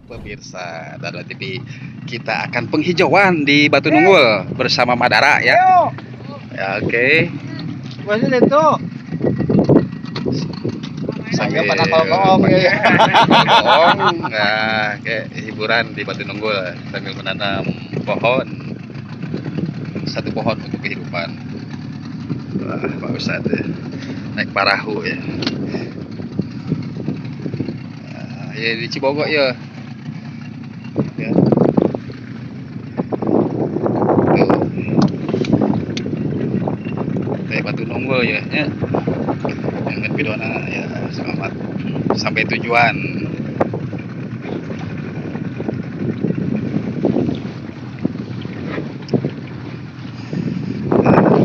pemirsa Dara TV. Kita akan penghijauan di Batu Nunggul bersama Madara ya. Ya, oke. Masih itu. Sambil pada kolong ya. kolong, nah, kayak hiburan di Batu Nunggul sambil menanam pohon. Satu pohon untuk kehidupan. Wah, Pak Ustadz ya. Naik perahu ya. Nah, ya di Cibogok ya. Ya. Kayak Batu Nunggul ya, ya. Dengan pidona ya, selamat sampai tujuan.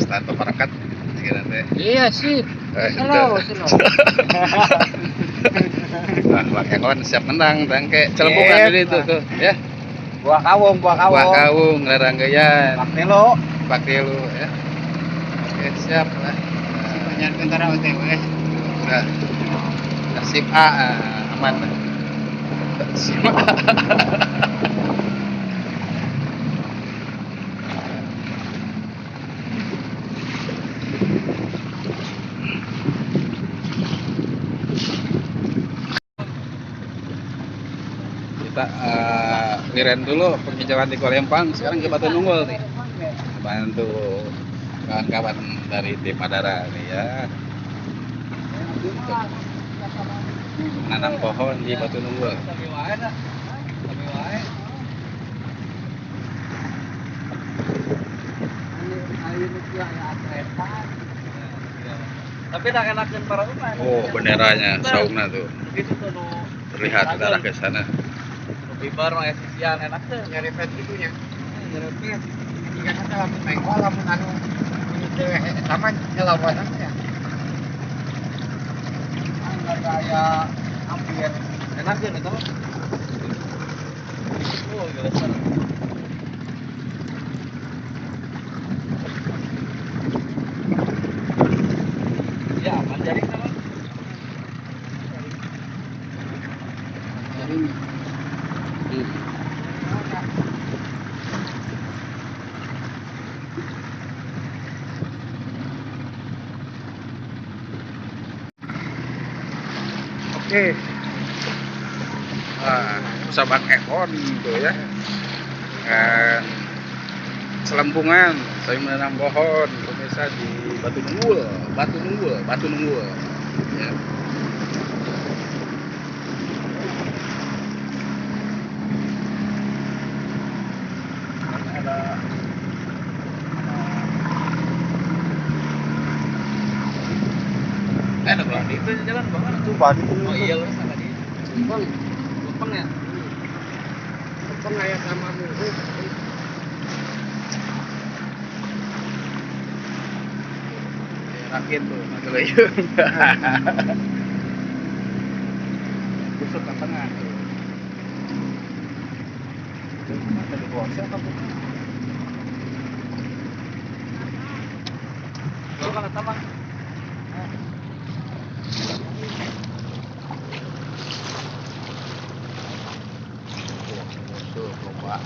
Stand peperakat Iya sih. Selalu. Nah, Bang Engon siap menang tangke celembungan ini tuh ya. Buah kawung. Buah kawung laranggayan. Pak Telo. Ya. Oke, siap lah. Banyak tentara OTW. Nah, nasib A aman. Nasib A. Kita liren dulu penghijauan di Kolempang, sekarang ke Batu Nunggul nih. Bantu kawan-kawan dari tim Madara nih ya. Menanam pohon di Batu Nunggul. Tapi nak enakin para umat. Oh, benderanya sauna tuh. Itu tuh Terlihat ke arah ke sana. Ibar mah esisian enak tuh. Nyari pet gitunya. Nyari pet. Jika kata lamun mengko lamun anu ini taman ngelawanan ya. Enggak kayak hampir enak ya itu. Oh, gila. Ya, aman jadi sama. Oke. Nah, usaha Bang Ekon gitu ya. Dan selempungan saya menanam pohon pemirsa di Batu Nunggul. Ya. Ada bang, itu jalan banget tuh. Oh iya lu sama dia. Lempeng ya. Lempeng kayak sama mulu. Rakit tuh, masalah itu. Busuk ke tengah. Tadi bosnya apa bukan? Lu kan sama. Tuh, coba.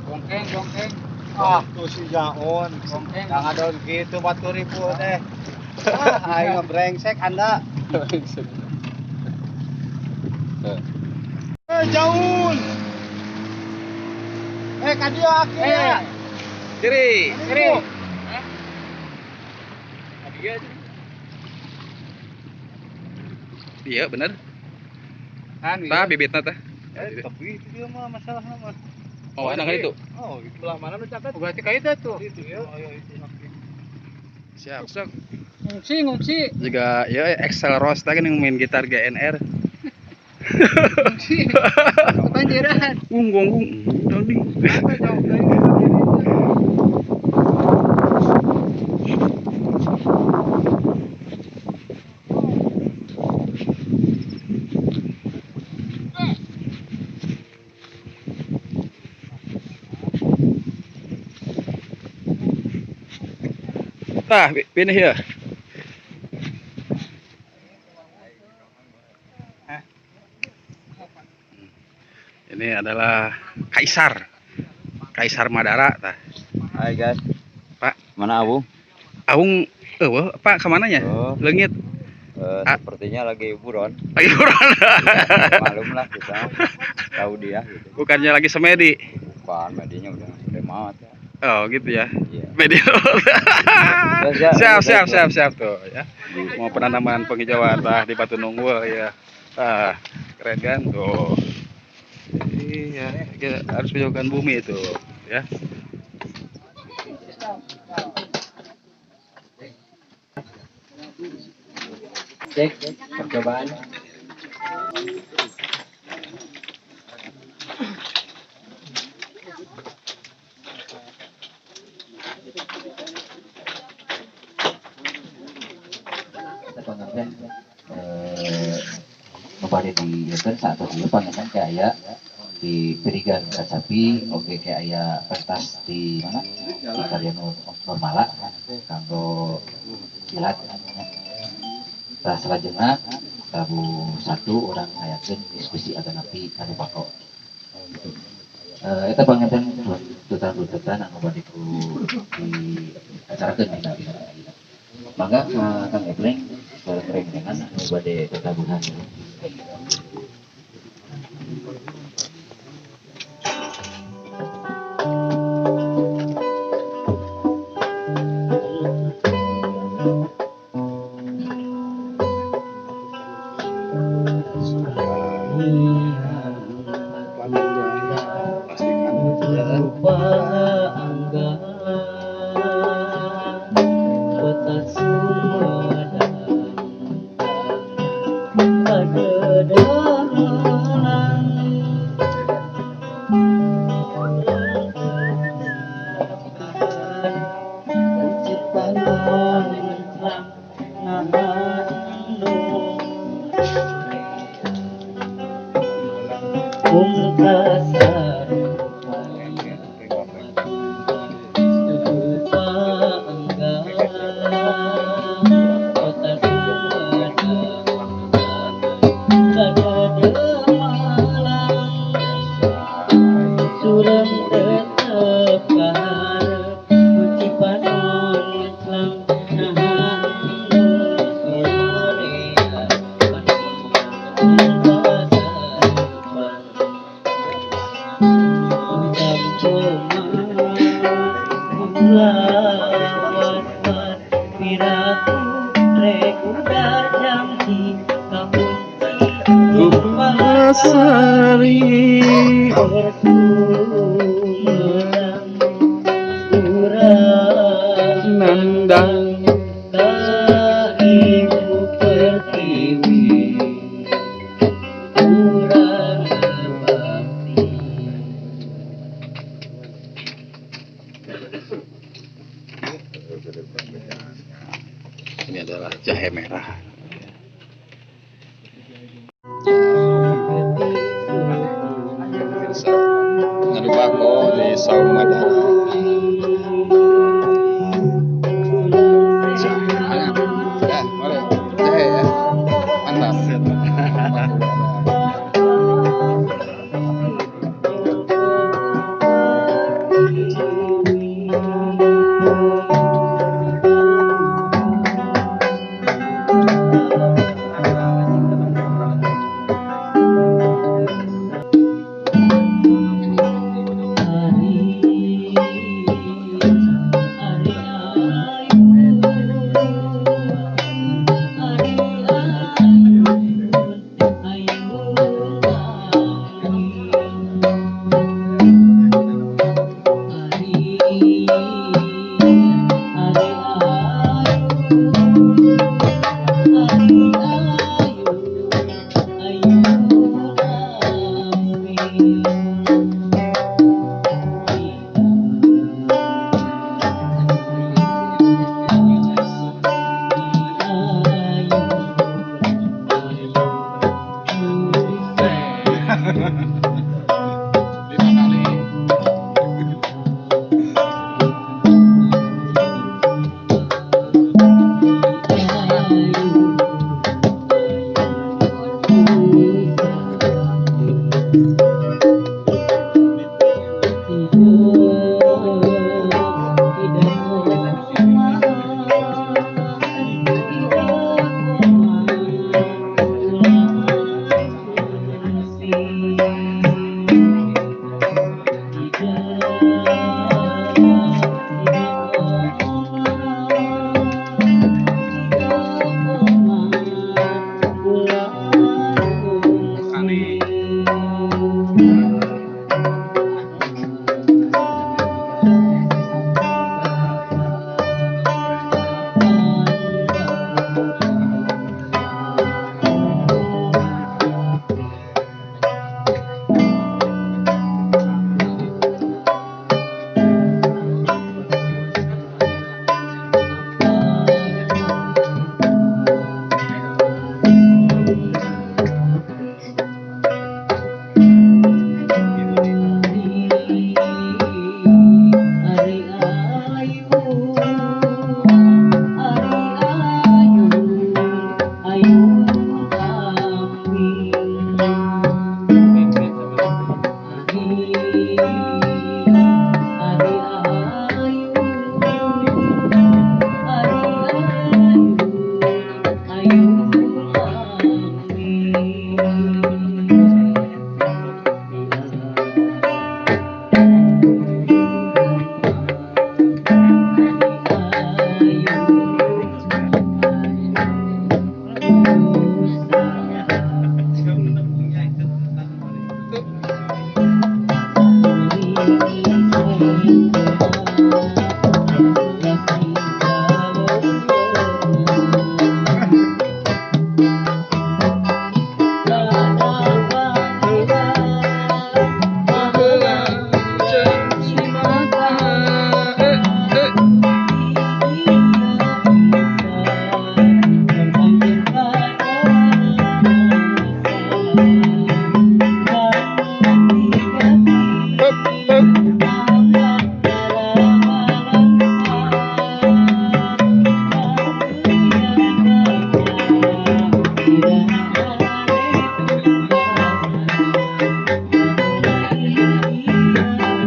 Gongkeng. Ah, tuh si Jaon. Gongkeng. Yang ada gitu batu ribu deh. Ayo brengsek Anda. Jaun. Kadio akhirnya. Kiri. Dia aja. Iya, bener. Kan Tah bibitna tah. Tapi itu dia mah masalahnya mah. Oh, enak itu. Oh, itu Belah mana lu catat? Oh, berarti kayak itu tuh. Itu ya. Oh, iya itu. Siap, sok. Ngungsi. Juga ya Excel Rose tadi yang main gitar GNR. Ngungsi. Kebanjiran. Gung. Tadi. Apa jauh dari Tah, pindah ya. Ini adalah Kaisar. Kaisar Madara tah. Hai guys. Pak, Mana Abu? Aung Pak kemananya? Oh. Leungit. Sepertinya lagi buron. Lagi buron. Malum lah kita tahu dia gitu. Bukannya lagi semedi. Bukan, medinya udah maut ya. Oh gitu ya. Iya. Media. Siap tuh ya. Di- Mau penanaman penghijauan lah di Batu Nunggul ya. Keren kan tuh. Iya, kita harus menjauhkan bumi itu ya. Cek percobaan. Pengertian kembali di Yemen saat itu pengertian kayak di Perigan Kacapi, oke kayak pentas di mana di Karyano Normala, kanggo silat. Setelah selajengna tabu satu orang ngayakeun diskusi agak napi anu pako. Eta pengertian tutan anu bade ku di acarakeun di nabi. Mangga Kang Ebleng bareng dengan anu bade tetabuhan. Nandang Ibu pertiwi kurang bakti. ini adalah jahe merah. Ngadu bako di Saung Madara. Ya, boleh. Jahe ya. Mantap.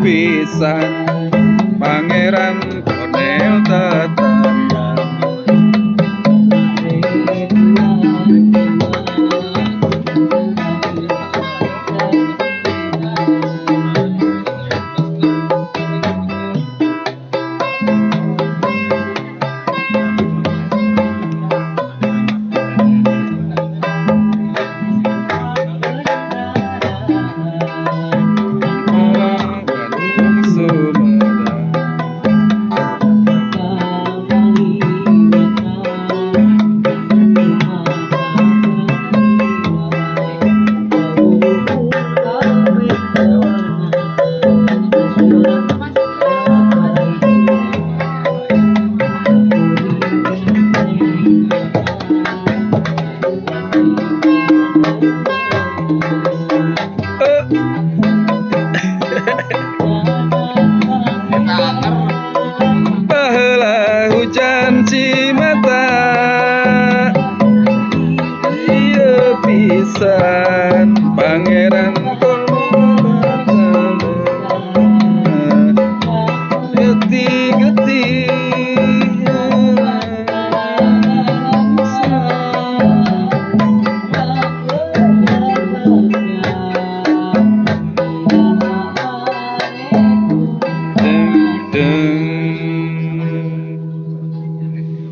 pisan Pangeran Kornel tetangga orang Bandung Sumedang Baheula hujan Cimata ieu pisan Pangeran Kornel getih-getih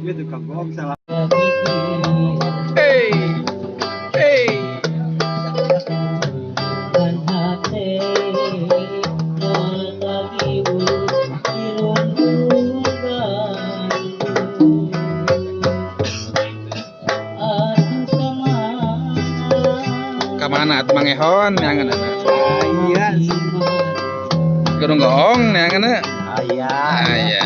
Itu Kang Gong salah. Hey, hey. Kamana at mangehon yang ana? Iya. Gerung goong yang ana? Aya. Aya.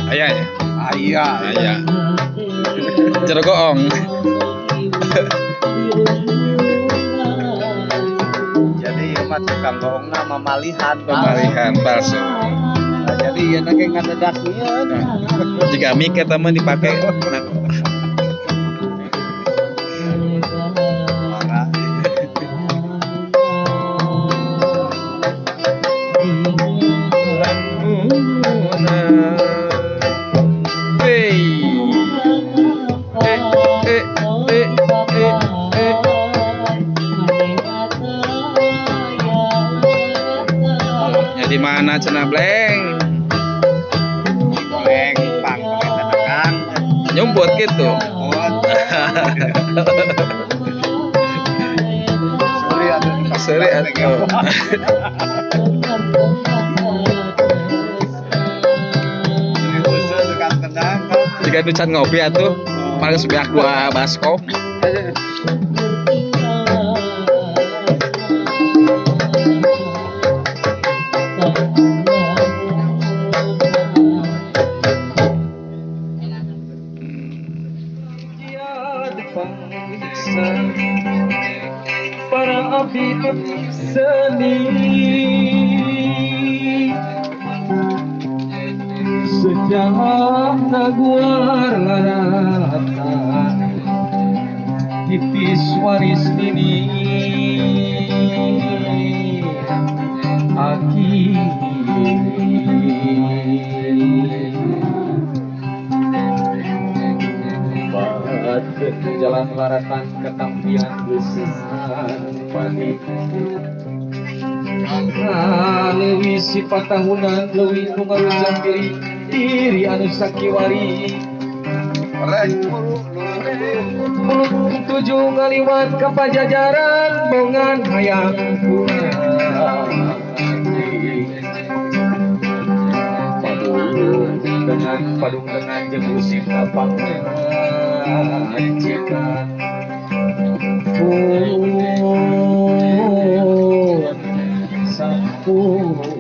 Aya ya. Aya. Aya. Jero goong. Jadi ieu mah tukang goongna mamalihan. Pemalihan palsu. Nah, jadi ieu na ge ngadedak nieun. Jika mik eta mah dipake. Parah. Di mana cenah bleng? Goreng pang tenakan. Nyumput gitu. Seri atuh. Jika nu can ngopi atuh, paling sebiak 2 baskom. Para abdi seni sejarah naguar laratan tipis waris ini aki jalan laratan ketampian gesesan padi lewi sifat tahunan lewi nungarujang diri anu sakiwari tujuh ngaliwat ke pajajaran bongan hayang padung dengan jeung musim lapang majikan sampun